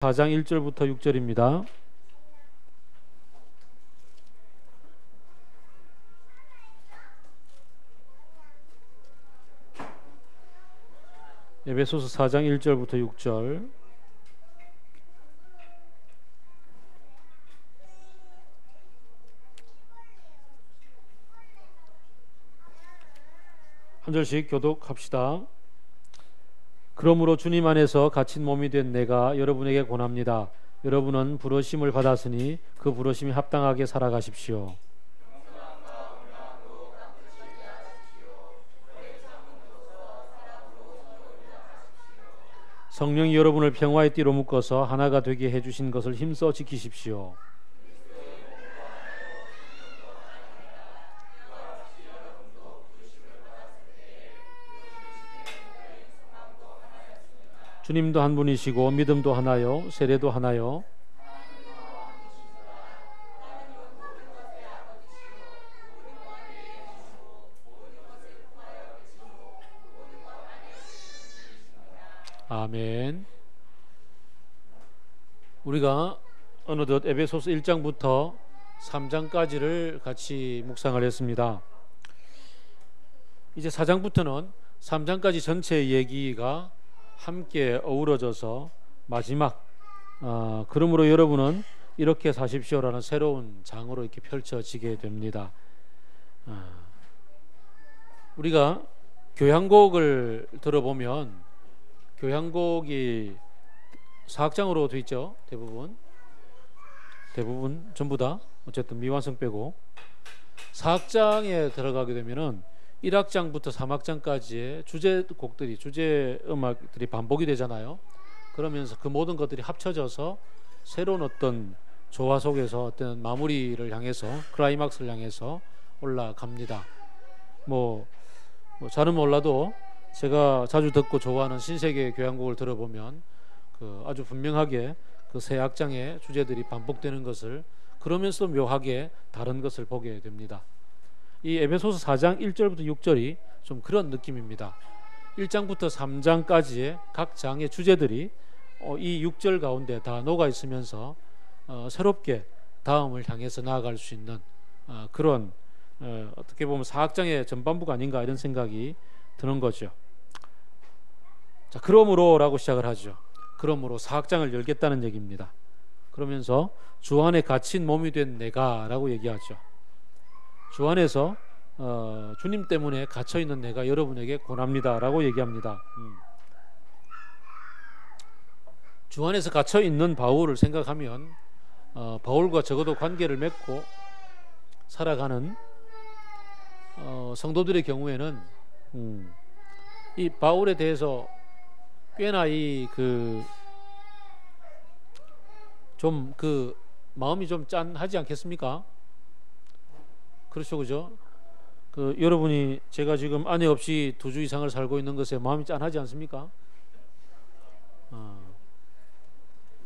4장 1절부터 6절입니다. 에베소서 4장 1절부터 6절. 한 절씩 교독합시다. 그러므로 주님 안에서 갇힌 몸이 된 내가 여러분에게 권합니다. 여러분은 부르심을 받았으니 그 부르심이 합당하게 살아가십시오. 성령이 여러분을 평화의 띠로 묶어서 하나가 되게 해주신 것을 힘써 지키십시오. 주님도 한 분이시고 믿음도 하나요, 세례도 하나요. 아멘. 우리가 어느덧 에베소서 1장부터 3장까지를 같이 묵상을 했습니다. 이제 4장부터는 3장까지 전체 얘기가 함께 어우러져서 마지막 그러므로 여러분은 이렇게 사십시오라는 새로운 장으로 이렇게 펼쳐지게 됩니다. 우리가 교향곡을 들어보면 교향곡이 사악장으로 되어 있죠. 대부분 전부 다 어쨌든 미완성 빼고 사악장에 들어가게 되면은 1악장부터 3악장까지의 주제곡들이 주제 음악들이 반복이 되잖아요. 그러면서 그 모든 것들이 합쳐져서 새로운 어떤 조화 속에서 어떤 마무리를 향해서 클라이막스를 향해서 올라갑니다. 잘은 몰라도 제가 자주 듣고 좋아하는 신세계 교향곡을 들어보면 아주 분명하게 그 세 악장의 주제들이 반복되는 것을 그러면서도 묘하게 다른 것을 보게 됩니다. 이 에베소서 4장 1절부터 6절이 좀 그런 느낌입니다. 1장부터 3장까지의 각 장의 주제들이 이 6절 가운데 다 녹아 있으면서 새롭게 다음을 향해서 나아갈 수 있는 그런 어떻게 보면 4악장의 전반부가 아닌가 이런 생각이 드는 거죠. 자, 그러므로 라고 시작을 하죠. 그러므로 4악장을 열겠다는 얘기입니다. 그러면서 주 안에 갇힌 몸이 된 내가 라고 얘기하죠. 주 안에서 주님 때문에 갇혀있는 내가 여러분에게 권합니다 라고 얘기합니다. 주 안에서 갇혀있는 바울을 생각하면 바울과 적어도 관계를 맺고 살아가는 성도들의 경우에는 이 바울에 대해서 꽤나 마음이 좀 짠하지 않겠습니까? 그렇죠, 그죠? 여러분이 제가 지금 아내 없이 2주 이상을 살고 있는 것에 마음이 짠하지 않습니까?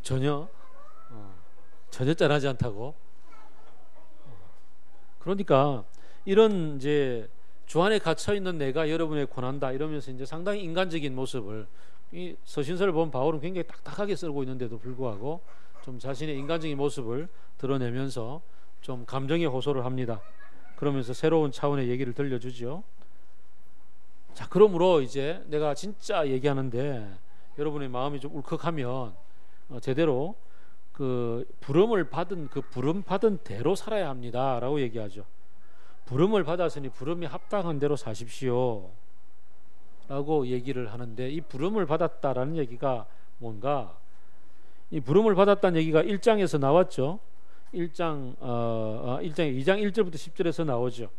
전혀 짠하지 않다고. 그러니까 이런 이제 주 안에 갇혀 있는 내가 여러분에게 권한다 이러면서 이제 상당히 인간적인 모습을 이 서신서를 보면 바울은 굉장히 딱딱하게 쓰고 있는데도 불구하고 좀 자신의 인간적인 모습을 드러내면서 좀 감정의 호소를 합니다. 그러면서 새로운 차원의 얘기를 들려주죠. 자, 그러므로 이제 내가 진짜 얘기하는데 여러분의 마음이 좀 울컥하면 제대로 부름을 받은 대로 살아야 합니다 라고 얘기하죠. 부름을 받았으니 부름이 합당한 대로 사십시오 라고 얘기를 하는데, 이 부름을 받았다라는 얘기가 뭔가, 이 부름을 받았다는 얘기가 1장에서 나왔죠. 2장 1절부터 10절에서 나오죠.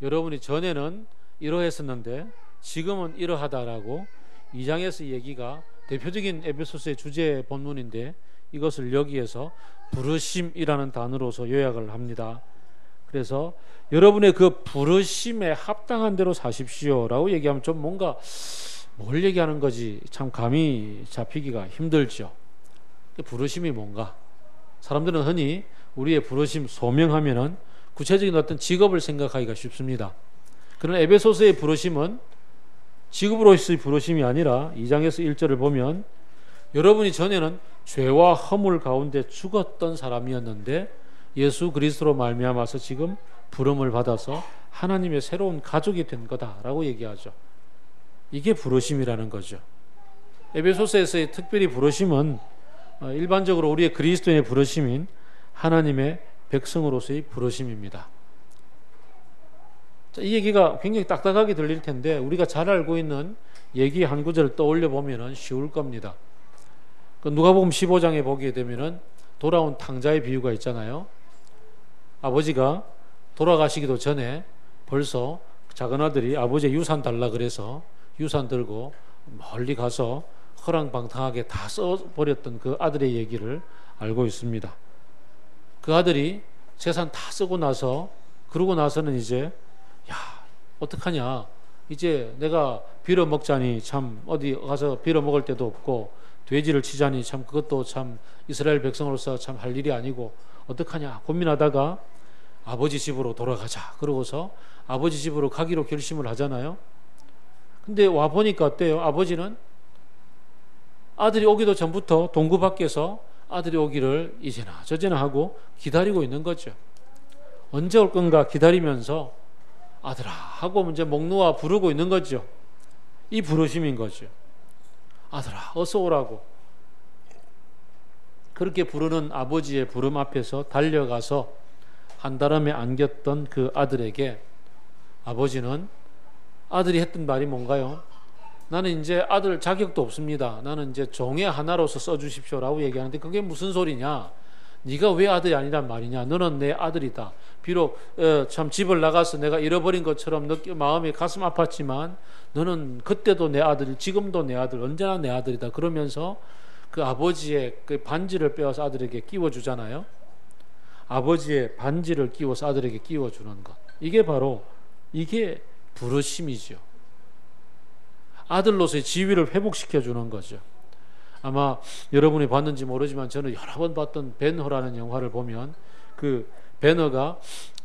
여러분이 전에는 이러했었는데 지금은 이러하다라고 2장에서 얘기가 대표적인 에베소서의 주제 본문인데 이것을 여기에서 부르심이라는 단어로서 요약을 합니다. 그래서 여러분의 그 부르심에 합당한 대로 사십시오 라고 얘기하면 좀 뭔가 뭘 얘기하는 거지 참 감이 잡히기가 힘들죠. 부르심이 뭔가, 사람들은 흔히 우리의 부르심 소명하면은 구체적인 어떤 직업을 생각하기가 쉽습니다. 그러나 에베소서의 부르심은 직업으로서의 부르심이 아니라 2장에서 1절을 보면 여러분이 전에는 죄와 허물 가운데 죽었던 사람이었는데 예수 그리스도로 말미암아서 지금 부름을 받아서 하나님의 새로운 가족이 된 거다라고 얘기하죠. 이게 부르심이라는 거죠. 에베소서에서의 특별히 부르심은 일반적으로 우리의 그리스도인의 부르심인 하나님의 백성으로서의 부르심입니다. 자, 이 얘기가 굉장히 딱딱하게 들릴 텐데 우리가 잘 알고 있는 얘기 한 구절을 떠올려 보면 쉬울 겁니다. 누가복음 15장에 보게 되면은 돌아온 탕자의 비유가 있잖아요. 아버지가 돌아가시기도 전에 벌써 작은 아들이 아버지의 유산 달라 그래서 유산 들고 멀리 가서 허랑방탕하게 다 써버렸던 그 아들의 얘기를 알고 있습니다. 그 아들이 재산 다 쓰고 나서 그러고 나서는 이제 야 어떡하냐, 이제 내가 빌어먹자니 참 어디 가서 빌어먹을 데도 없고 돼지를 치자니 참 그것도 참 이스라엘 백성으로서 참 할 일이 아니고 어떡하냐 고민하다가 아버지 집으로 돌아가자 그러고서 아버지 집으로 가기로 결심을 하잖아요. 근데 와 보니까 어때요? 아버지는 아들이 오기도 전부터 동구 밖에서 아들이 오기를 이제나 저제나 하고 기다리고 있는 거죠. 언제 올 건가 기다리면서 아들아 하고 이제 목 놓아 부르고 있는 거죠. 이 부르심인 거죠. 아들아 어서 오라고. 그렇게 부르는 아버지의 부름 앞에서 달려가서 한다름에 안겼던 그 아들에게 아버지는 아들이 했던 말이 뭔가요? 나는 이제 아들 자격도 없습니다. 나는 이제 종의 하나로서 써주십시오라고 얘기하는데 그게 무슨 소리냐? 네가 왜 아들이 아니란 말이냐? 너는 내 아들이다. 비록 참 집을 나가서 내가 잃어버린 것처럼 마음이 가슴 아팠지만 너는 그때도 내 아들, 지금도 내 아들, 언제나 내 아들이다. 그러면서 그 아버지의 그 반지를 빼앗아 아들에게 끼워주잖아요. 아버지의 반지를 끼워서 아들에게 끼워주는 것. 이게 바로 이게 부르심이죠. 아들로서의 지위를 회복시켜주는 거죠. 아마 여러분이 봤는지 모르지만 저는 여러 번 봤던 벤허라는 영화를 보면 그 벤허가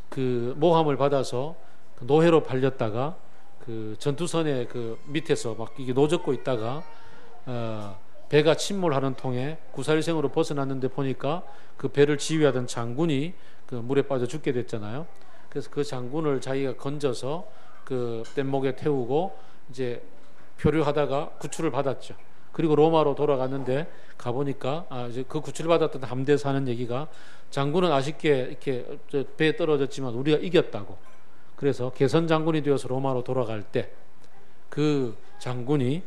그 모함을 받아서 노예로 팔렸다가 그 전투선의 그 밑에서 막 이게 노젓고 있다가 배가 침몰하는 통에 구사일생으로 벗어났는데 보니까 그 배를 지휘하던 장군이 그 물에 빠져 죽게 됐잖아요. 그래서 그 장군을 자기가 건져서 그 뗏목에 태우고 이제 표류하다가 구출을 받았죠. 그리고 로마로 돌아갔는데 가보니까 이제 그 구출받았던 함대에서 하는 얘기가 장군은 아쉽게 이렇게 배에 떨어졌지만 우리가 이겼다고. 그래서 개선 장군이 되어서 로마로 돌아갈 때 그 장군이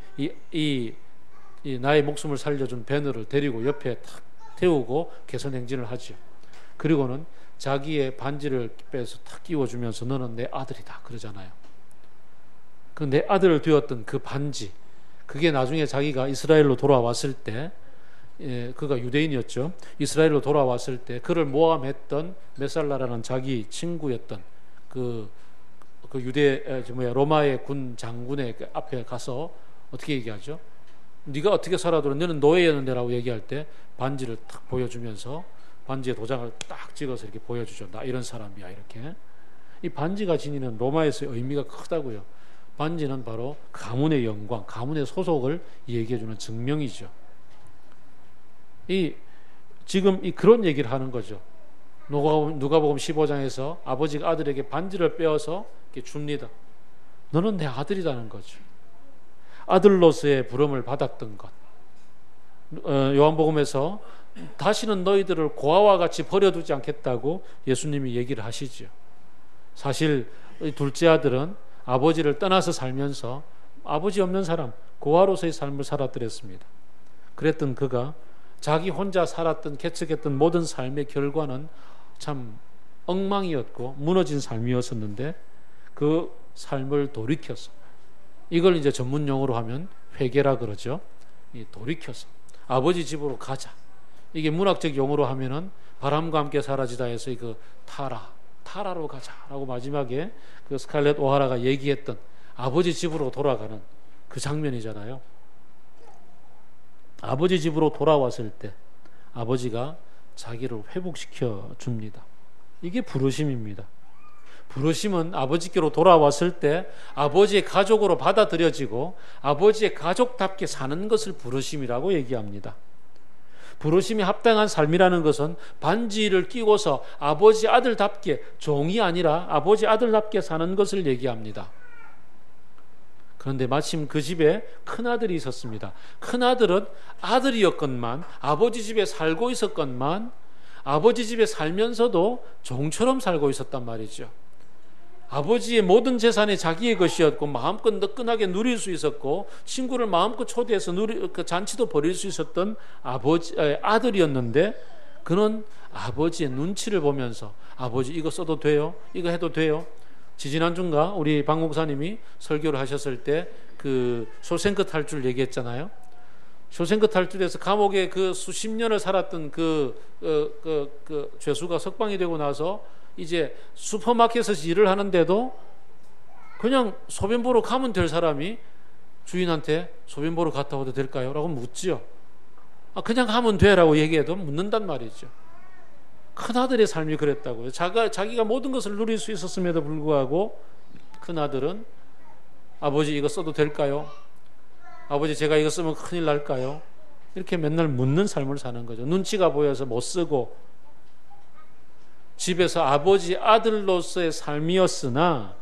이 나의 목숨을 살려준 베너를 데리고 옆에 탁 태우고 개선 행진을 하죠. 그리고는 자기의 반지를 빼서 탁 끼워주면서 너는 내 아들이다 그러잖아요. 그 내 아들을 되었던 그 반지, 그게 나중에 자기가 이스라엘로 돌아왔을 때, 그가 유대인이었죠. 이스라엘로 돌아왔을 때 그를 모함했던 메살라라는 자기 친구였던 그 로마의 군 장군의 앞에 가서 어떻게 얘기하죠? 네가 어떻게 살아도 너는 노예였는데라고 얘기할 때 반지를 딱 보여주면서 반지에 도장을 딱 찍어서 이렇게 보여주죠. 나 이런 사람이야 이렇게. 이 반지가 지니는 로마에서의 의미가 크다고요. 반지는 바로 가문의 영광, 가문의 소속을 얘기해주는 증명이죠. 지금 그런 얘기를 하는 거죠. 누가복음 15장에서 아버지가 아들에게 반지를 빼어서 이렇게 줍니다. 너는 내 아들이라는 거죠. 아들로서의 부름을 받았던 것. 요한복음에서 다시는 너희들을 고아와 같이 버려두지 않겠다고 예수님이 얘기를 하시죠. 사실 둘째 아들은 아버지를 떠나서 살면서 아버지 없는 사람, 고아로서의 삶을 살았더랬습니다. 그랬던 그가 자기 혼자 살았던 개척했던 모든 삶의 결과는 참 엉망이었고 무너진 삶이었었는데 그 삶을 돌이켜서, 이걸 이제 전문 용어로 하면 회개라 그러죠. 돌이켜서 아버지 집으로 가자. 이게 문학적 용어로 하면은 바람과 함께 사라지다 해서 그 타라로 가자라고 마지막에 그 스칼렛 오하라가 얘기했던 아버지 집으로 돌아가는 그 장면이잖아요. 아버지 집으로 돌아왔을 때 아버지가 자기를 회복시켜 줍니다. 이게 부르심입니다. 부르심은 아버지께로 돌아왔을 때 아버지의 가족으로 받아들여지고 아버지의 가족답게 사는 것을 부르심이라고 얘기합니다. 부르심이 합당한 삶이라는 것은 반지를 끼고서 아버지 아들답게 종이 아니라 아버지 아들답게 사는 것을 얘기합니다. 그런데 마침 그 집에 큰아들이 있었습니다. 큰아들은 아들이었건만 아버지 집에 살고 있었건만 아버지 집에 살면서도 종처럼 살고 있었단 말이죠. 아버지의 모든 재산이 자기의 것이었고 마음껏 뜨끈하게 누릴 수 있었고 친구를 마음껏 초대해서 그 잔치도 벌일 수 있었던 아들이었는데 그는 아버지의 눈치를 보면서 아버지 이거 써도 돼요? 이거 해도 돼요? 지지난주인가 우리 박 목사님이 설교를 하셨을 때 그 쇼생크 탈출 얘기했잖아요. 쇼생크 탈출에서 감옥에 그 수십 년을 살았던 그 죄수가 석방이 되고 나서 이제 슈퍼마켓에서 일을 하는데도 그냥 소변 보러 가면 될 사람이 주인한테 소변 보러 갔다 와도 될까요? 라고 묻지요. 그냥 가면 돼 라고 얘기해도 묻는단 말이죠. 큰아들의 삶이 그랬다고요. 자기가 모든 것을 누릴 수 있었음에도 불구하고 큰아들은 아버지 이거 써도 될까요? 아버지 제가 이거 쓰면 큰일 날까요? 이렇게 맨날 묻는 삶을 사는 거죠. 눈치가 보여서 못 쓰고 집에서 아버지 아들로서의 삶이었으나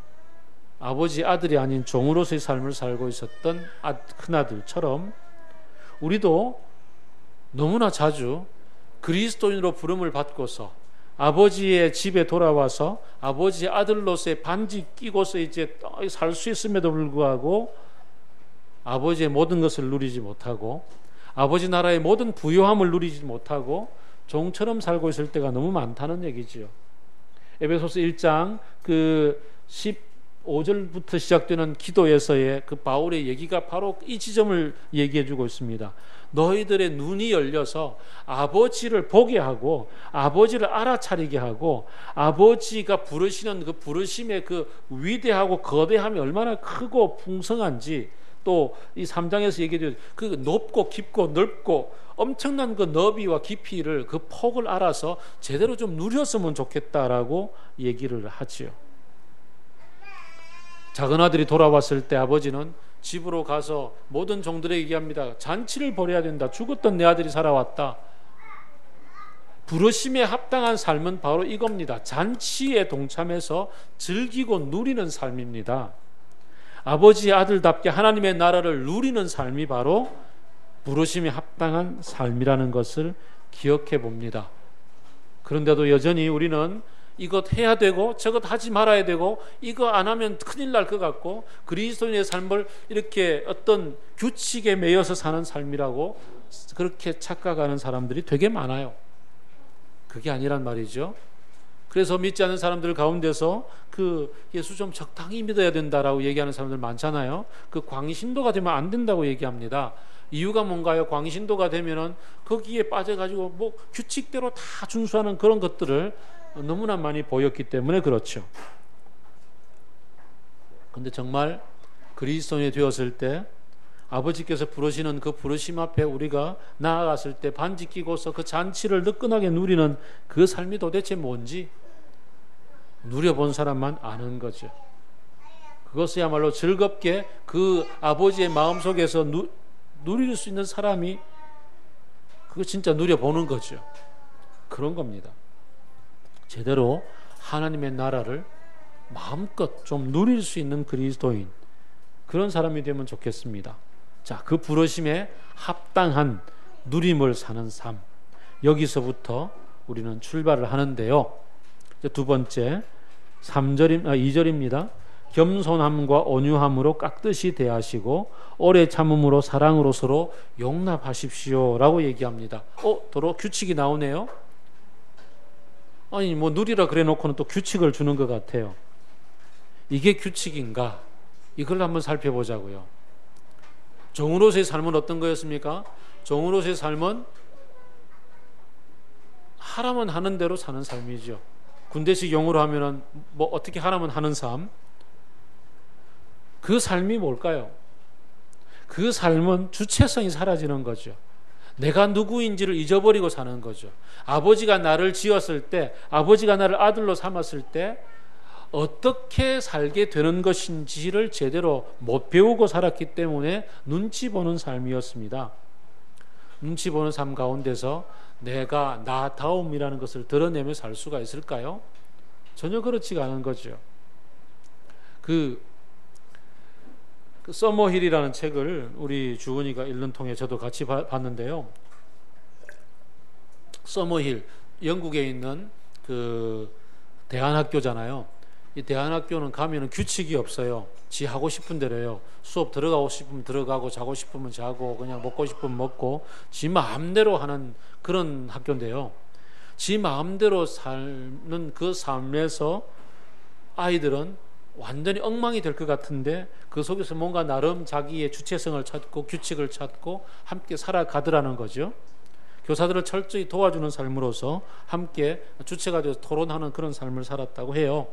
아버지 아들이 아닌 종으로서의 삶을 살고 있었던 큰아들처럼 우리도 너무나 자주 그리스도인으로 부름을 받고서 아버지의 집에 돌아와서 아버지의 아들로서의 반지 끼고서 이제 살 수 있음에도 불구하고 아버지의 모든 것을 누리지 못하고 아버지 나라의 모든 부요함을 누리지 못하고 종처럼 살고 있을 때가 너무 많다는 얘기지요. 에베소서 1장 그 15절부터 시작되는 기도에서의 그 바울의 얘기가 바로 이 지점을 얘기해 주고 있습니다. 너희들의 눈이 열려서 아버지를 보게 하고 아버지를 알아차리게 하고 아버지가 부르시는 그 부르심의 그 위대하고 거대함이 얼마나 크고 풍성한지 또 이 3장에서 얘기해 그 높고 깊고 넓고 엄청난 그 너비와 깊이를 그 폭을 알아서 제대로 좀 누렸으면 좋겠다라고 얘기를 하지요. 작은 아들이 돌아왔을 때 아버지는 집으로 가서 모든 종들에게 얘기합니다. 잔치를 벌여야 된다. 죽었던 내 아들이 살아왔다. 부르심에 합당한 삶은 바로 이겁니다. 잔치에 동참해서 즐기고 누리는 삶입니다. 아버지의 아들답게 하나님의 나라를 누리는 삶이 바로 부르심에 합당한 삶이라는 것을 기억해 봅니다. 그런데도 여전히 우리는 이것 해야 되고 저것 하지 말아야 되고 이거 안 하면 큰일 날 것 같고 그리스도인의 삶을 이렇게 어떤 규칙에 매여서 사는 삶이라고 그렇게 착각하는 사람들이 되게 많아요. 그게 아니란 말이죠. 그래서 믿지 않는 사람들 가운데서 그 예수 좀 적당히 믿어야 된다라고 얘기하는 사람들 많잖아요. 그 광신도가 되면 안 된다고 얘기합니다. 이유가 뭔가요? 광신도가 되면은 거기에 빠져가지고 뭐 규칙대로 다 준수하는 그런 것들을 너무나 많이 보였기 때문에 그렇죠. 근데 정말 그리스도인이 되었을 때 아버지께서 부르시는 그 부르심 앞에 우리가 나아갔을 때 반지 끼고서 그 잔치를 뜨끈하게 누리는 그 삶이 도대체 뭔지 누려본 사람만 아는 거죠. 그것이야말로 즐겁게 그 아버지의 마음속에서 누릴 수 있는 사람이 그거 진짜 누려보는 거죠. 그런 겁니다. 제대로 하나님의 나라를 마음껏 좀 누릴 수 있는 그리스도인, 그런 사람이 되면 좋겠습니다. 자, 그 부르심에 합당한 누림을 사는 삶, 여기서부터 우리는 출발을 하는데요. 두 번째 2절입니다. 겸손함과 온유함으로 깍듯이 대하시고 오래 참음으로 사랑으로 서로 용납하십시오 라고 얘기합니다. 도로 규칙이 나오네요. 아니 뭐 누리라 그래 놓고는 또 규칙을 주는 것 같아요. 이게 규칙인가? 이걸 한번 살펴보자고요. 종으로서의 삶은 어떤 거였습니까? 종으로서의 삶은 하라면 하는 대로 사는 삶이죠. 군대식 용어로 하면은 뭐 어떻게 하라면 하는 삶. 그 삶이 뭘까요? 그 삶은 주체성이 사라지는 거죠. 내가 누구인지를 잊어버리고 사는 거죠. 아버지가 나를 지었을 때, 아버지가 나를 아들로 삼았을 때 어떻게 살게 되는 것인지를 제대로 못 배우고 살았기 때문에 눈치 보는 삶이었습니다. 눈치 보는 삶 가운데서 내가 나다움이라는 것을 드러내며 살 수가 있을까요? 전혀 그렇지가 않은 거죠. 그 서머힐이라는 책을 우리 주은이가 읽는 통에 저도 같이 봤는데요. 서머힐, 영국에 있는 그 대안학교잖아요. 이 대안학교는 가면은 규칙이 없어요. 지 하고 싶은 대로 해요. 수업 들어가고 싶으면 들어가고 자고 싶으면 자고 그냥 먹고 싶으면 먹고 지 마음대로 하는 그런 학교인데요. 지 마음대로 사는 그 삶에서 아이들은 완전히 엉망이 될 것 같은데 그 속에서 뭔가 나름 자기의 주체성을 찾고 규칙을 찾고 함께 살아가더라는 거죠. 교사들을 철저히 도와주는 삶으로서 함께 주체가 되어서 토론하는 그런 삶을 살았다고 해요.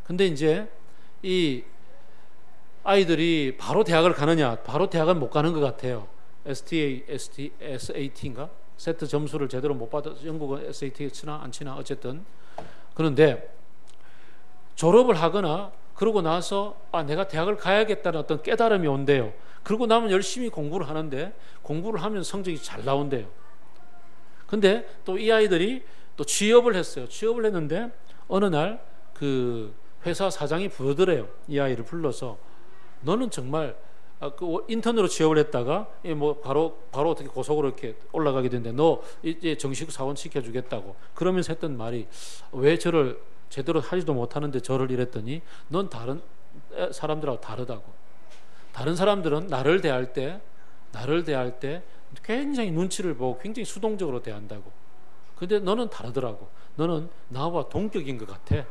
근데 이제 이 아이들이 바로 대학을 가느냐? 바로 대학은 못 가는 것 같아요. SAT인가? 세트 점수를 제대로 못 받아서 영국은 SAT 치나 안 치나 어쨌든 그런데 졸업을 하거나 그러고 나서 내가 대학을 가야겠다는 어떤 깨달음이 온대요. 그러고 나면 열심히 공부를 하는데 공부를 하면 성적이 잘 나온대요. 근데 또 이 아이들이 또 취업을 했어요. 취업을 했는데 어느 날 그 회사 사장이 부르더래요. 이 아이를 불러서 너는 정말 그 인턴으로 취업을 했다가 뭐 바로 어떻게 고속으로 이렇게 올라가게 되는데 너 이제 정식 사원 시켜주겠다고 그러면서 했던 말이 왜 저를 제대로 하지도 못하는데 저를 이랬더니 넌 다른 사람들하고 다르다고. 다른 사람들은 나를 대할 때 굉장히 눈치를 보고 굉장히 수동적으로 대한다고. 근데 너는 다르더라고. 너는 나와 동격인 것 같아.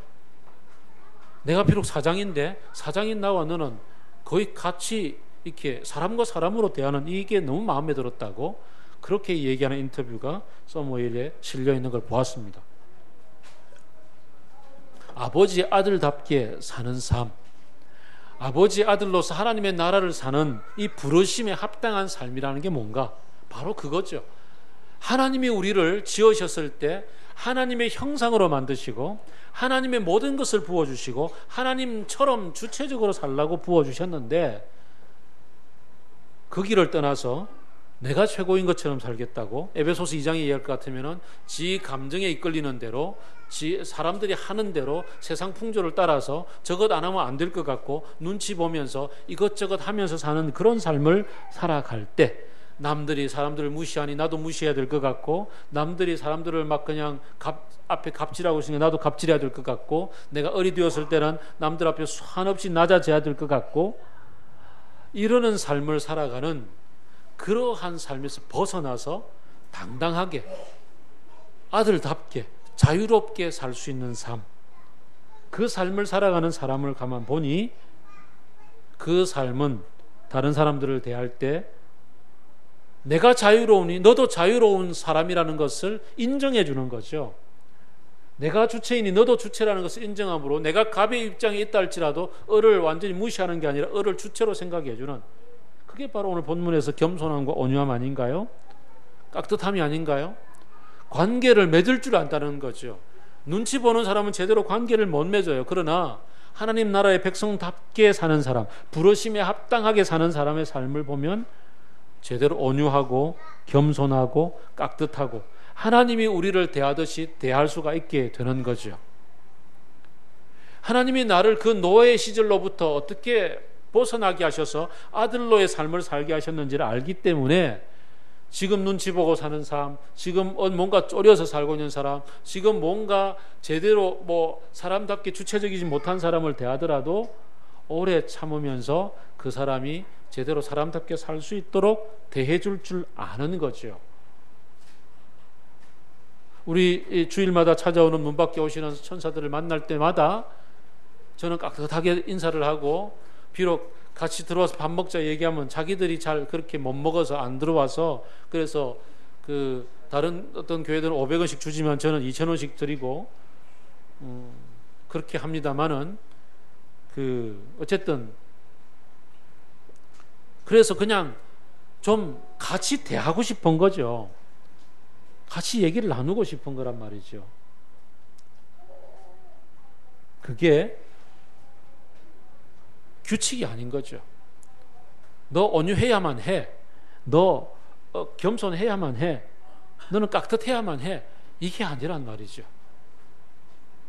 내가 비록 사장인데 사장인 나와 너는 거의 같이 이렇게 사람과 사람으로 대하는 이게 너무 마음에 들었다고 그렇게 얘기하는 인터뷰가 서머힐에 실려 있는 걸 보았습니다. 아버지 아들답게 사는 삶, 아버지 아들로서 하나님의 나라를 사는 이 부르심에 합당한 삶이라는 게 뭔가? 바로 그거죠. 하나님이 우리를 지으셨을 때 하나님의 형상으로 만드시고 하나님의 모든 것을 부어주시고 하나님처럼 주체적으로 살라고 부어주셨는데 그 길을 떠나서 내가 최고인 것처럼 살겠다고 에베소서 2장에 이해할 것 같으면 지 감정에 이끌리는 대로 사람들이 하는 대로 세상 풍조를 따라서 저것 안 하면 안 될 것 같고 눈치 보면서 이것저것 하면서 사는 그런 삶을 살아갈 때 남들이 사람들을 무시하니 나도 무시해야 될 것 같고 남들이 사람들을 막 그냥 앞에 갑질하고 있으니까 나도 갑질해야 될 것 같고 내가 어리되었을 때는 남들 앞에 한없이 낮아져야 될 것 같고 이러는 삶을 살아가는 그러한 삶에서 벗어나서 당당하게 아들답게 자유롭게 살 수 있는 삶, 그 삶을 살아가는 사람을 가만 보니 그 삶은 다른 사람들을 대할 때 내가 자유로우니 너도 자유로운 사람이라는 것을 인정해 주는 거죠. 내가 주체이니 너도 주체라는 것을 인정함으로 내가 갑의 입장에 있다 할지라도 을을 완전히 무시하는 게 아니라 을을 주체로 생각해 주는, 그게 바로 오늘 본문에서 겸손함과 온유함 아닌가요? 깍듯함이 아닌가요? 관계를 맺을 줄 안다는 거죠. 눈치 보는 사람은 제대로 관계를 못 맺어요. 그러나 하나님 나라의 백성답게 사는 사람, 부르심에 합당하게 사는 사람의 삶을 보면 제대로 온유하고 겸손하고 깍듯하고 하나님이 우리를 대하듯이 대할 수가 있게 되는 거죠. 하나님이 나를 그 노예 시절로부터 어떻게 벗어나게 하셔서 아들로의 삶을 살게 하셨는지를 알기 때문에 지금 눈치 보고 사는 사람, 지금 뭔가 쪼려서 살고 있는 사람, 지금 뭔가 제대로 사람답게 주체적이지 못한 사람을 대하더라도 오래 참으면서 그 사람이 제대로 사람답게 살 수 있도록 대해줄 줄 아는 거죠. 우리 주일마다 찾아오는 문 밖에 오시는 천사들을 만날 때마다 저는 깍듯하게 인사를 하고, 비록 같이 들어와서 밥 먹자 얘기하면 자기들이 잘 그렇게 못 먹어서 안 들어와서, 그래서 그 다른 어떤 교회들은 500원씩 주지만 저는 2,000원씩 드리고 그렇게 합니다만은 어쨌든 그래서 그냥 좀 같이 대하고 싶은 거죠. 같이 얘기를 나누고 싶은 거란 말이죠. 그게 규칙이 아닌 거죠. 너 온유해야만 해. 너 겸손해야만 해. 너는 깍듯해야만 해. 이게 아니란 말이죠.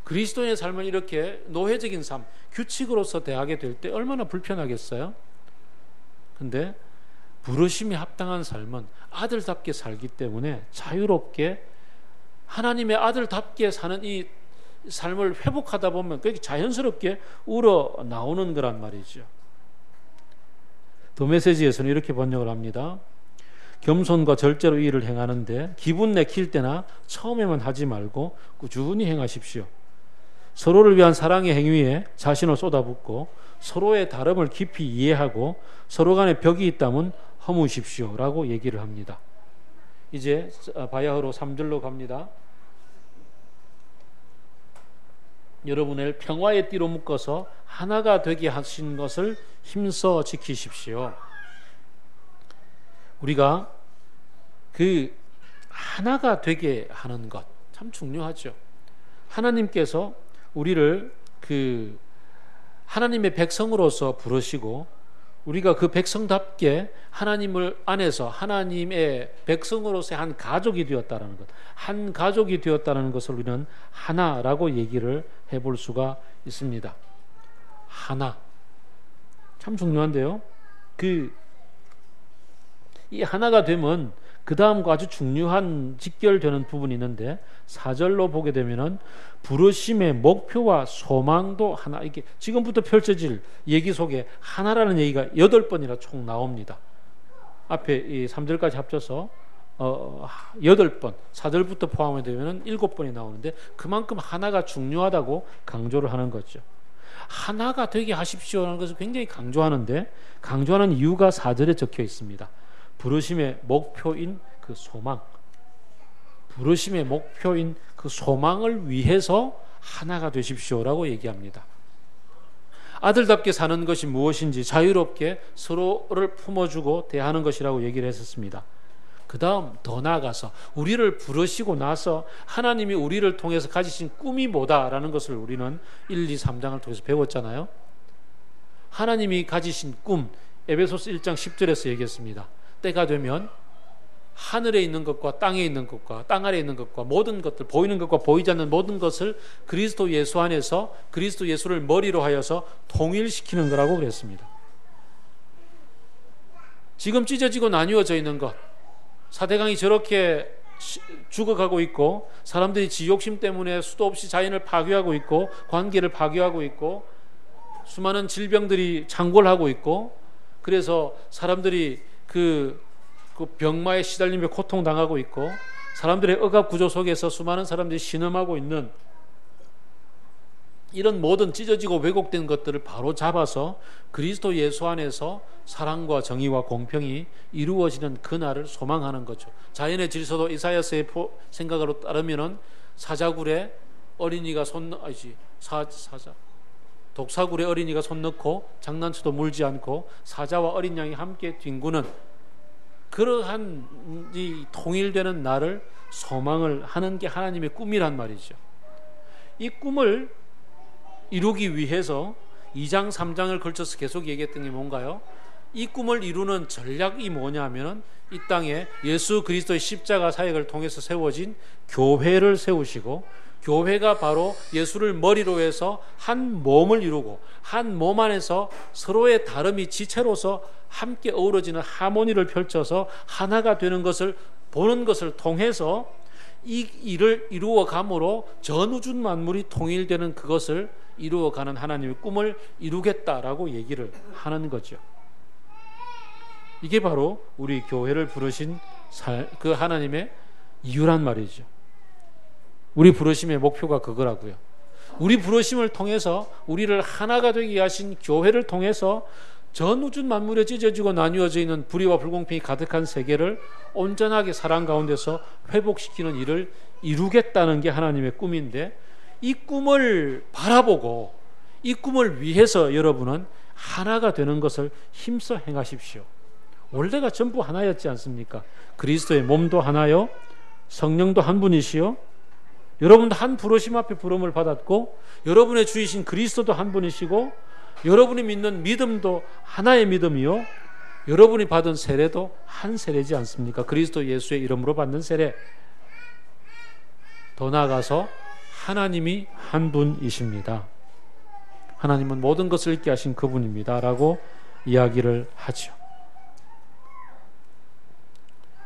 그리스도인의 삶을 이렇게 노예적인 삶, 규칙으로서 대하게 될 때 얼마나 불편하겠어요? 근데 부르심이 합당한 삶은 아들답게 살기 때문에 자유롭게 하나님의 아들답게 사는 이 삶을 회복하다 보면 그게 자연스럽게 우러 나오는 거란 말이죠. 더 메시지에서는 이렇게 번역을 합니다. 겸손과 절제로 이 일을 행하는데 기분 내킬 때나 처음에만 하지 말고 꾸준히 행하십시오. 서로를 위한 사랑의 행위에 자신을 쏟아붓고 서로의 다름을 깊이 이해하고 서로 간에 벽이 있다면 허무십시오 라고 얘기를 합니다. 이제 바야흐로 3절로 갑니다. 여러분을 평화의 띠로 묶어서 하나가 되게 하신 것을 힘써 지키십시오. 우리가 그 하나가 되게 하는 것 참 중요하죠. 하나님께서 우리를 그 하나님의 백성으로서 부르시고 우리가 그 백성답게 하나님을 안에서 하나님의 백성으로서의 한 가족이 되었다는 것, 한 가족이 되었다는 것을 우리는 하나라고 얘기를 해볼 수가 있습니다. 하나 참 중요한데요. 이 하나가 되면 그 다음과 아주 중요한 직결되는 부분이 있는데 4절로 보게 되면은 부르심의 목표와 소망도 하나, 이게 지금부터 펼쳐질 얘기 속에 하나라는 얘기가 8번이나 총 나옵니다. 앞에 이 3절까지 합쳐서 8번, 4절부터 포함이 되면은 7번이 나오는데 그만큼 하나가 중요하다고 강조를 하는 거죠. 하나가 되게 하십시오라는 것을 굉장히 강조하는데 강조하는 이유가 4절에 적혀 있습니다. 부르심의 목표인 그 소망, 부르심의 목표인 그 소망을 위해서 하나가 되십시오라고 얘기합니다. 아들답게 사는 것이 무엇인지 자유롭게 서로를 품어주고 대하는 것이라고 얘기를 했었습니다. 그 다음 더 나아가서 우리를 부르시고 나서 하나님이 우리를 통해서 가지신 꿈이 뭐다라는 것을 우리는 1, 2, 3장을 통해서 배웠잖아요. 하나님이 가지신 꿈, 에베소서 1장 10절에서 얘기했습니다. 때가 되면 하늘에 있는 것과 땅에 있는 것과 땅 아래에 있는 것과 모든 것들, 보이는 것과 보이지 않는 모든 것을 그리스도 예수 안에서 그리스도 예수를 머리로 하여서 통일시키는 거라고 그랬습니다. 지금 찢어지고 나뉘어져 있는 것, 사대강이 저렇게 죽어가고 있고 사람들이 지욕심 때문에 수도 없이 자연을 파괴하고 있고 관계를 파괴하고 있고 수많은 질병들이 창궐하고 있고 그래서 사람들이 그 병마에 시달리며 고통당하고 있고 사람들의 억압 구조 속에서 수많은 사람들이 신음하고 있는 이런 모든 찢어지고 왜곡된 것들을 바로 잡아서 그리스도 예수 안에서 사랑과 정의와 공평이 이루어지는 그날을 소망하는 거죠. 자연의 질서도 이사야서의 생각으로 따르면은 사자굴에 어린이가 독사굴에 어린이가 손 넣고 장난쳐도 물지 않고 사자와 어린 양이 함께 뒹구는 그러한 이 통일되는 날을 소망을 하는 게 하나님의 꿈이란 말이죠. 이 꿈을 이루기 위해서 2장 3장을 걸쳐서 계속 얘기했던 게 뭔가요? 이 꿈을 이루는 전략이 뭐냐면은 이 땅에 예수 그리스도의 십자가 사역을 통해서 세워진 교회를 세우시고 교회가 바로 예수를 머리로 해서 한 몸을 이루고 한 몸 안에서 서로의 다름이 지체로서 함께 어우러지는 하모니를 펼쳐서 하나가 되는 것을 보는 것을 통해서 이 일을 이루어감으로 전 우주 만물이 통일되는 그것을 이루어가는 하나님의 꿈을 이루겠다라고 얘기를 하는 거죠. 이게 바로 우리 교회를 부르신 그 하나님의 이유란 말이죠. 우리 부르심의 목표가 그거라고요. 우리 부르심을 통해서 우리를 하나가 되게 하신 교회를 통해서 전 우주 만물에 찢어지고 나뉘어져 있는 불의와 불공평이 가득한 세계를 온전하게 사랑 가운데서 회복시키는 일을 이루겠다는 게 하나님의 꿈인데 이 꿈을 바라보고 이 꿈을 위해서 여러분은 하나가 되는 것을 힘써 행하십시오. 원래가 전부 하나였지 않습니까? 그리스도의 몸도 하나요, 성령도 한 분이시요, 여러분도 한 부르심 앞에 부름을 받았고 여러분의 주이신 그리스도도 한 분이시고 여러분이 믿는 믿음도 하나의 믿음이요 여러분이 받은 세례도 한 세례지 않습니까? 그리스도 예수의 이름으로 받는 세례. 더 나아가서 하나님이 한 분이십니다. 하나님은 모든 것을 있게 하신 그분입니다 라고 이야기를 하죠.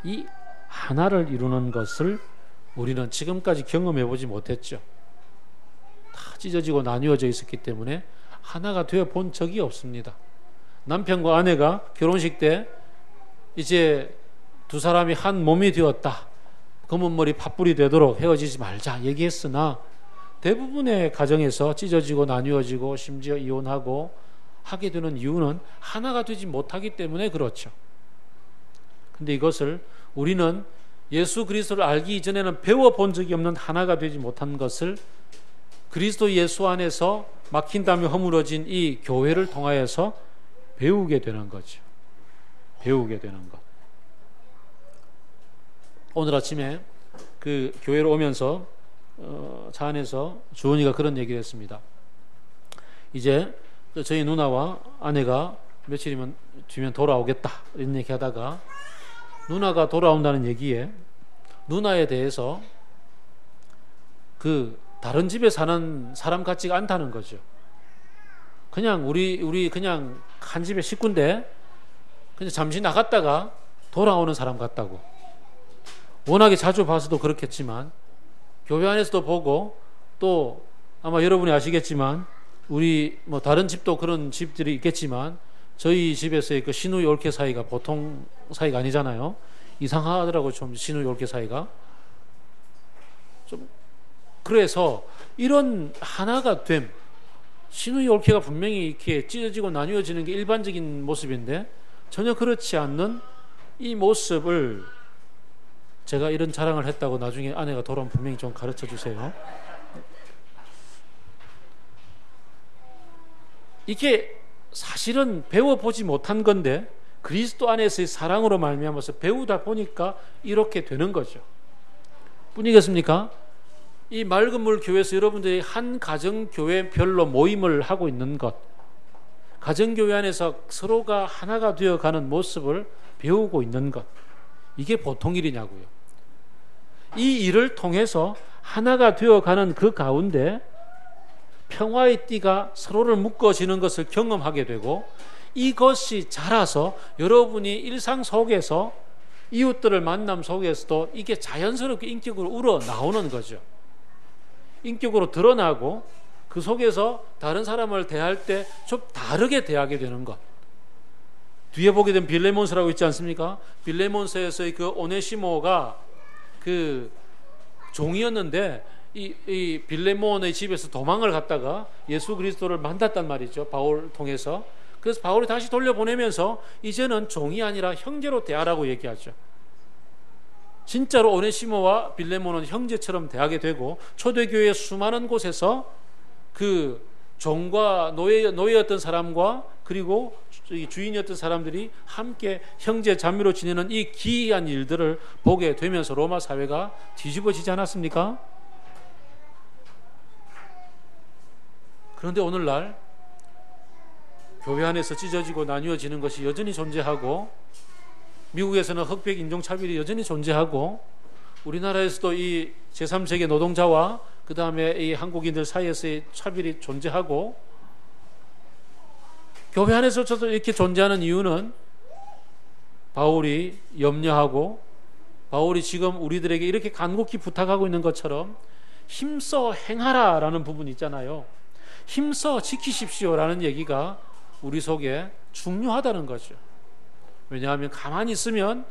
이 하나를 이루는 것을 우리는 지금까지 경험해 보지 못했죠. 다 찢어지고 나뉘어져 있었기 때문에 하나가 되어 본 적이 없습니다. 남편과 아내가 결혼식 때 이제 두 사람이 한 몸이 되었다, 검은 머리 팥불이 되도록 헤어지지 말자 얘기했으나 대부분의 가정에서 찢어지고 나뉘어지고 심지어 이혼하고 하게 되는 이유는 하나가 되지 못하기 때문에 그렇죠. 근데 이것을 우리는 예수 그리스도를 알기 이전에는 배워본 적이 없는 하나가 되지 못한 것을 그리스도 예수 안에서 막힌다며 허물어진 이 교회를 통하여서 배우게 되는 거죠. 배우게 되는 것. 오늘 아침에 그 교회로 오면서 차 안에서 주원이가 그런 얘기를 했습니다. 이제 저희 누나와 아내가 며칠이면 뒤면 돌아오겠다 이런 얘기 하다가 누나가 돌아온다는 얘기에 누나에 대해서 그 다른 집에 사는 사람 같지가 않다는 거죠. 그냥 우리 그냥 한 집의 식구인데 그냥 잠시 나갔다가 돌아오는 사람 같다고. 워낙에 자주 봐서도 그렇겠지만 교회 안에서도 보고 또 아마 여러분이 아시겠지만 우리 뭐 다른 집도 그런 집들이 있겠지만 저희 집에서의 그 시누이 올케 사이가 보통 사이가 아니잖아요. 이상하더라고요. 좀 시누이 올케 사이가 좀. 그래서 이런 하나가 됨, 시누이 올케가 분명히 이렇게 찢어지고 나뉘어지는 게 일반적인 모습인데 전혀 그렇지 않는 이 모습을 제가 이런 자랑을 했다고 나중에 아내가 돌아오면 분명히 좀 가르쳐 주세요. 이게 사실은 배워보지 못한 건데 그리스도 안에서의 사랑으로 말미암아서 배우다 보니까 이렇게 되는 거죠. 뿐이겠습니까? 이 맑은 물 교회에서 여러분들이 한 가정교회별로 모임을 하고 있는 것, 가정교회 안에서 서로가 하나가 되어가는 모습을 배우고 있는 것, 이게 보통 일이냐고요. 이 일을 통해서 하나가 되어가는 그 가운데 평화의 띠가 서로를 묶어지는 것을 경험하게 되고 이것이 자라서 여러분이 일상 속에서 이웃들을 만남 속에서도 이게 자연스럽게 인격으로 우러 나오는 거죠. 인격으로 드러나고 그 속에서 다른 사람을 대할 때 좀 다르게 대하게 되는 것. 뒤에 보게 된 빌레몬서라고 있지 않습니까? 빌레몬서에서의 그 오네시모가 그 종이었는데 이 빌레몬의 집에서 도망을 갔다가 예수 그리스도를 만났단 말이죠. 바울 통해서. 그래서 바울이 다시 돌려보내면서 이제는 종이 아니라 형제로 대하라고 얘기하죠. 진짜로 오네시모와 빌레몬은 형제처럼 대하게 되고 초대교회 수많은 곳에서 그 종과 노예였던 사람과 그리고 주인이었던 사람들이 함께 형제 자매로 지내는 이 기이한 일들을 보게 되면서 로마 사회가 뒤집어지지 않았습니까? 그런데 오늘날 교회 안에서 찢어지고 나뉘어지는 것이 여전히 존재하고 미국에서는 흑백 인종차별이 여전히 존재하고 우리나라에서도 이 제3세계 노동자와 그 다음에 이 한국인들 사이에서의 차별이 존재하고 교회 안에서도 이렇게 존재하는 이유는 바울이 염려하고 바울이 지금 우리들에게 이렇게 간곡히 부탁하고 있는 것처럼 힘써 행하라 라는 부분이 있잖아요. 힘써 지키십시오 라는 얘기가 우리 속에 중요하다는 거죠. 왜냐하면 가만히 있으면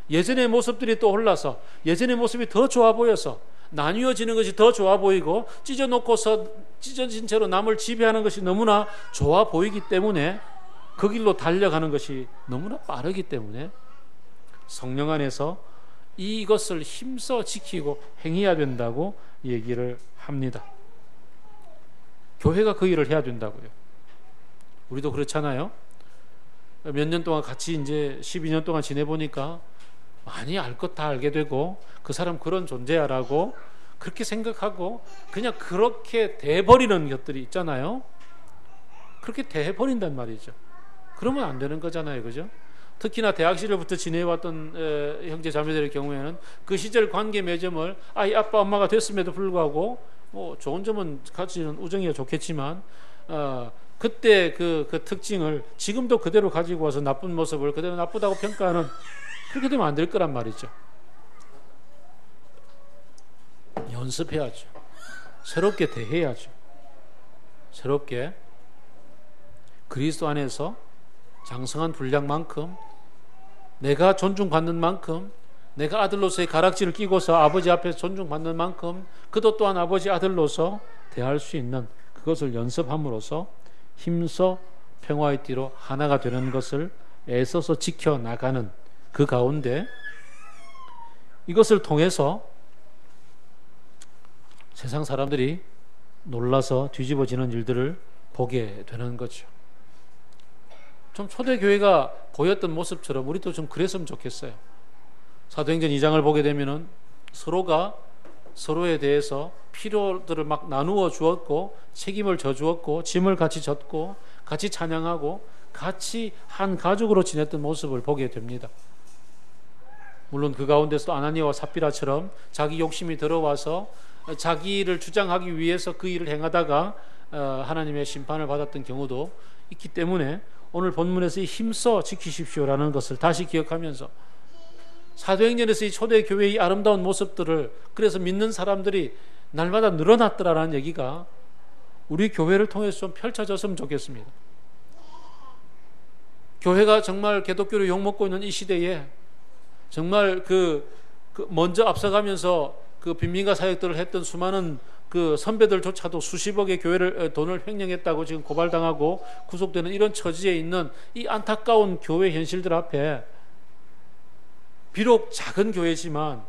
예전의 모습들이 떠올라서 예전의 모습이 더 좋아 보여서 나뉘어지는 것이 더 좋아 보이고 찢어놓고서 찢어진 채로 남을 지배하는 것이 너무나 좋아 보이기 때문에 그 길로 달려가는 것이 너무나 빠르기 때문에 성령 안에서 이것을 힘써 지키고 행해야 된다고 얘기를 합니다. 교회가 그 일을 해야 된다고요. 우리도 그렇잖아요. 몇 년 동안 같이 이제 12년 동안 지내보니까 많이 알 것 다 알게 되고 그 사람 그런 존재야라고 그렇게 생각하고 그냥 그렇게 돼버리는 것들이 있잖아요. 그렇게 돼버린단 말이죠. 그러면 안 되는 거잖아요. 그죠? 특히나 대학 시절부터 지내왔던 형제 자매들의 경우에는 그 시절 관계 맺음을 아이 아빠 엄마가 됐음에도 불구하고 뭐 좋은 점은 가지는 우정이가 좋겠지만 그때 그 특징을 지금도 그대로 가지고 와서 나쁜 모습을 그대로 나쁘다고 평가하는, 그렇게 되면 안 될 거란 말이죠. 연습해야죠. 새롭게 대해야죠. 새롭게 그리스도 안에서 장성한 분량만큼, 내가 존중받는 만큼, 내가 아들로서의 가락지를 끼고서 아버지 앞에서 존중받는 만큼 그도 또한 아버지 아들로서 대할 수 있는 그것을 연습함으로써 힘써 평화의 띠로 하나가 되는 것을 애써서 지켜나가는 그 가운데, 이것을 통해서 세상 사람들이 놀라서 뒤집어지는 일들을 보게 되는 거죠. 좀 초대교회가 보였던 모습처럼 우리도 좀 그랬으면 좋겠어요. 사도행전 2장을 보게 되면은 서로가 서로에 대해서 필요들을 막 나누어 주었고, 책임을 져주었고, 짐을 같이 졌고, 같이 찬양하고, 같이 한 가족으로 지냈던 모습을 보게 됩니다. 물론 그 가운데서 아나니아와 삽비라처럼 자기 욕심이 들어와서 자기를 주장하기 위해서 그 일을 행하다가 하나님의 심판을 받았던 경우도 있기 때문에 오늘 본문에서 힘써 지키십시오라는 것을 다시 기억하면서 사도행전에서 이 초대교회의 아름다운 모습들을, 그래서 믿는 사람들이 날마다 늘어났더라라는 얘기가 우리 교회를 통해서 좀 펼쳐졌으면 좋겠습니다. 교회가 정말 기독교를 욕먹고 있는 이 시대에 정말 먼저 앞서가면서 그 빈민가 사역들을 했던 수많은 그 선배들조차도 수십억의 돈을 횡령했다고 지금 고발당하고 구속되는 이런 처지에 있는 이 안타까운 교회 현실들 앞에, 비록 작은 교회지만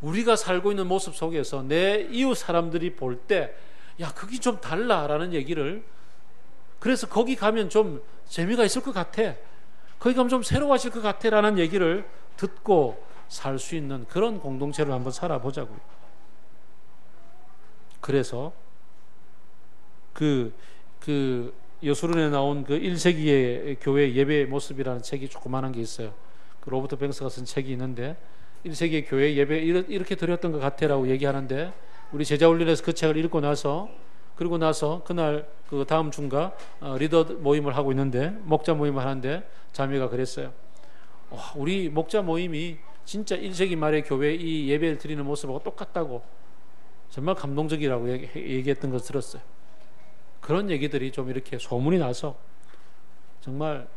우리가 살고 있는 모습 속에서 내 이웃 사람들이 볼 때 야, 거기 좀 달라라는 얘기를, 그래서 거기 가면 좀 재미가 있을 것 같아, 거기 가면 좀 새로워질 것 같아 라는 얘기를 듣고 살 수 있는 그런 공동체를 한번 살아보자고요. 그래서 그 여수론에 나온 그 1세기의 교회 예배 모습이라는 책이 조그만한 게 있어요. 그 로버트 뱅스가 쓴 책이 있는데 1세기의 교회 예배 이렇게 드렸던 것 같아라고 얘기하는데, 우리 제자훈련에서 그 책을 읽고 나서, 그리고 나서 그날 그 다음 주인가 리더 모임을 하고 있는데, 목자 모임을 하는데 자매가 그랬어요. 우리 목자 모임이 진짜 1세기 말의 교회 이 예배를 드리는 모습하고 똑같다고, 정말 감동적이라고 얘기했던 것을 들었어요. 그런 얘기들이 좀 이렇게 소문이 나서 정말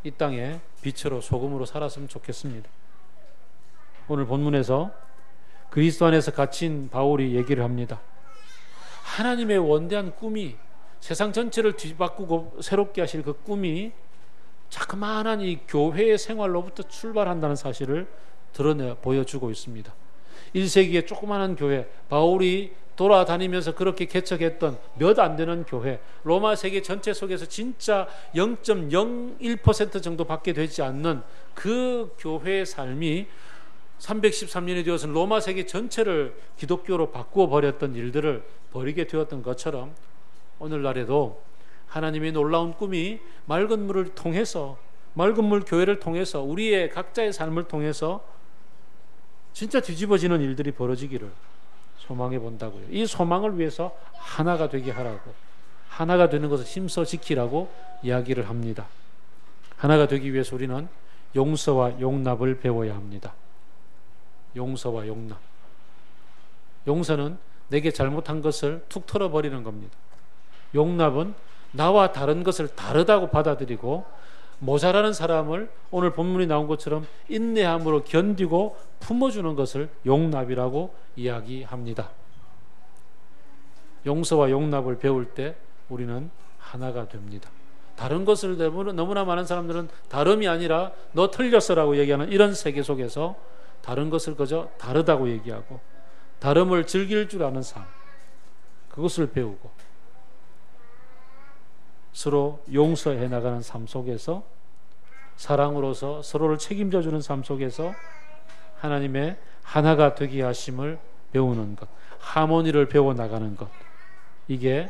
이 땅에 빛으로 소금으로 살았으면 좋겠습니다. 오늘 본문에서 그리스도 안에서 갇힌 바울이 얘기를 합니다. 하나님의 원대한 꿈이, 세상 전체를 뒤바꾸고 새롭게 하실 그 꿈이 자그마한 이 교회의 생활로부터 출발한다는 사실을 보여주고 있습니다. 1세기의 조그마한 교회, 바울이 돌아다니면서 그렇게 개척했던 몇 안 되는 교회, 로마 세계 전체 속에서 진짜 0.01% 정도밖에 되지 않는 그 교회의 삶이 313년이 되어서 로마 세계 전체를 기독교로 바꾸어 버렸던 일들을 벌이게 되었던 것처럼, 오늘날에도 하나님의 놀라운 꿈이 맑은 물을 통해서, 맑은 물 교회를 통해서, 우리의 각자의 삶을 통해서 진짜 뒤집어지는 일들이 벌어지기를 소망해 본다고요. 이 소망을 위해서 하나가 되게 하라고, 하나가 되는 것을 힘써 지키라고 이야기를 합니다. 하나가 되기 위해서 우리는 용서와 용납을 배워야 합니다. 용서와 용납. 용서는 내게 잘못한 것을 툭 털어버리는 겁니다. 용납은 나와 다른 것을 다르다고 받아들이고, 모자라는 사람을 오늘 본문이 나온 것처럼 인내함으로 견디고 품어주는 것을 용납이라고 이야기합니다. 용서와 용납을 배울 때 우리는 하나가 됩니다. 다른 것을 너무나 많은 사람들은 다름이 아니라 너 틀렸어라고 얘기하는 이런 세계 속에서 다른 것을 그저 다르다고 얘기하고, 다름을 즐길 줄 아는 삶, 그것을 배우고 서로 용서해 나가는 삶 속에서, 사랑으로서 서로를 책임져 주는 삶 속에서 하나님의 하나가 되게 하심을 배우는 것, 하모니를 배워 나가는 것, 이게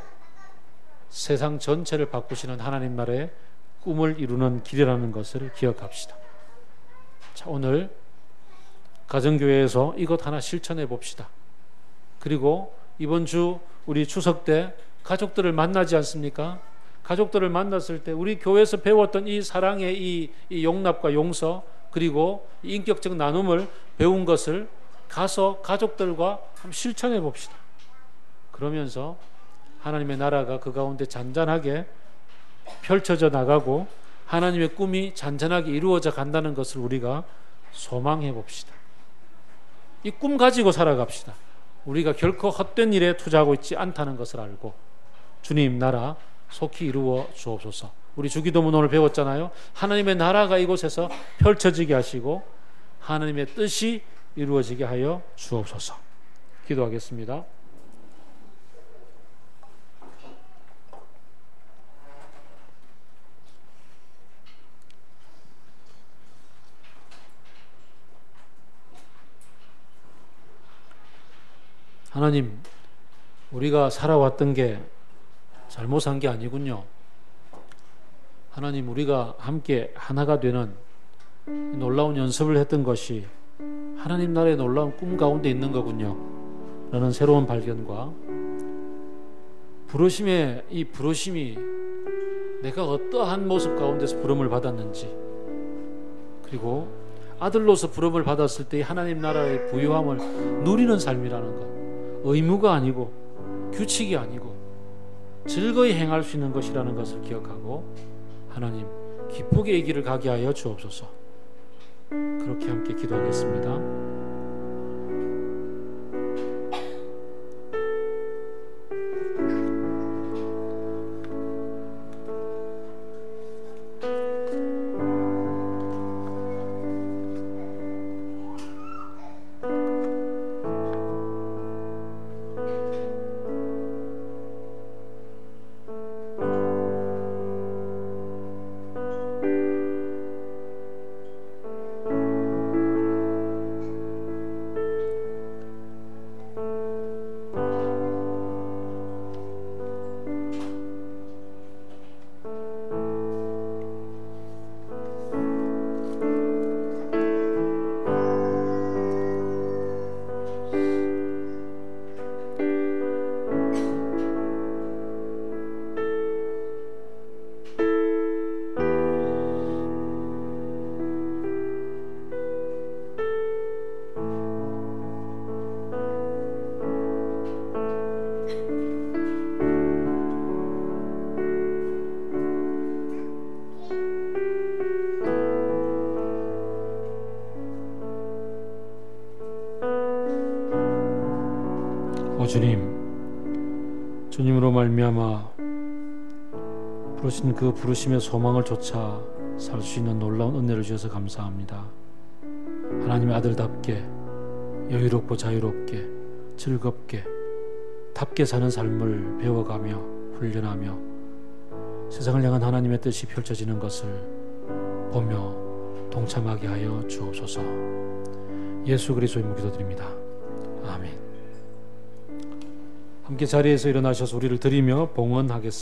세상 전체를 바꾸시는 하나님 나라의 꿈을 이루는 길이라는 것을 기억합시다. 자, 오늘 가정교회에서 이것 하나 실천해 봅시다. 그리고 이번 주 우리 추석 때 가족들을 만나지 않습니까? 가족들을 만났을 때 우리 교회에서 배웠던 이 사랑의 이 용납과 용서, 그리고 인격적 나눔을 배운 것을 가서 가족들과 한번 실천해 봅시다. 그러면서 하나님의 나라가 그 가운데 잔잔하게 펼쳐져 나가고 하나님의 꿈이 잔잔하게 이루어져 간다는 것을 우리가 소망해 봅시다. 이 꿈 가지고 살아갑시다. 우리가 결코 헛된 일에 투자하고 있지 않다는 것을 알고 주님 나라 속히 이루어 주옵소서. 우리 주기도문 오늘 배웠잖아요. 하나님의 나라가 이곳에서 펼쳐지게 하시고 하나님의 뜻이 이루어지게 하여 주옵소서. 기도하겠습니다. 하나님, 우리가 살아왔던 게 잘못한 게 아니군요. 하나님, 우리가 함께 하나가 되는 놀라운 연습을 했던 것이 하나님 나라의 놀라운 꿈 가운데 있는 거군요. 라는 새로운 발견과 부르심의 이 부르심이 내가 어떠한 모습 가운데서 부름을 받았는지, 그리고 아들로서 부름을 받았을 때 하나님 나라의 부유함을 누리는 삶이라는 것, 의무가 아니고 규칙이 아니고 즐거이 행할 수 있는 것이라는 것을 기억하고 하나님 기쁘게 이 길을 가게 하여 주옵소서. 그렇게 함께 기도하겠습니다. 주님, 주님으로 말미암아 부르신 그 부르심의 소망을 쫓아 살 수 있는 놀라운 은혜를 주셔서 감사합니다. 하나님의 아들답게 여유롭고 자유롭게 즐겁게 답게 사는 삶을 배워가며 훈련하며 세상을 향한 하나님의 뜻이 펼쳐지는 것을 보며 동참하게 하여 주옵소서. 예수 그리스도의 이름으로 기도드립니다. 아멘. 함께 자리에서 일어나셔서 우리를 드리며 봉헌하겠습니다.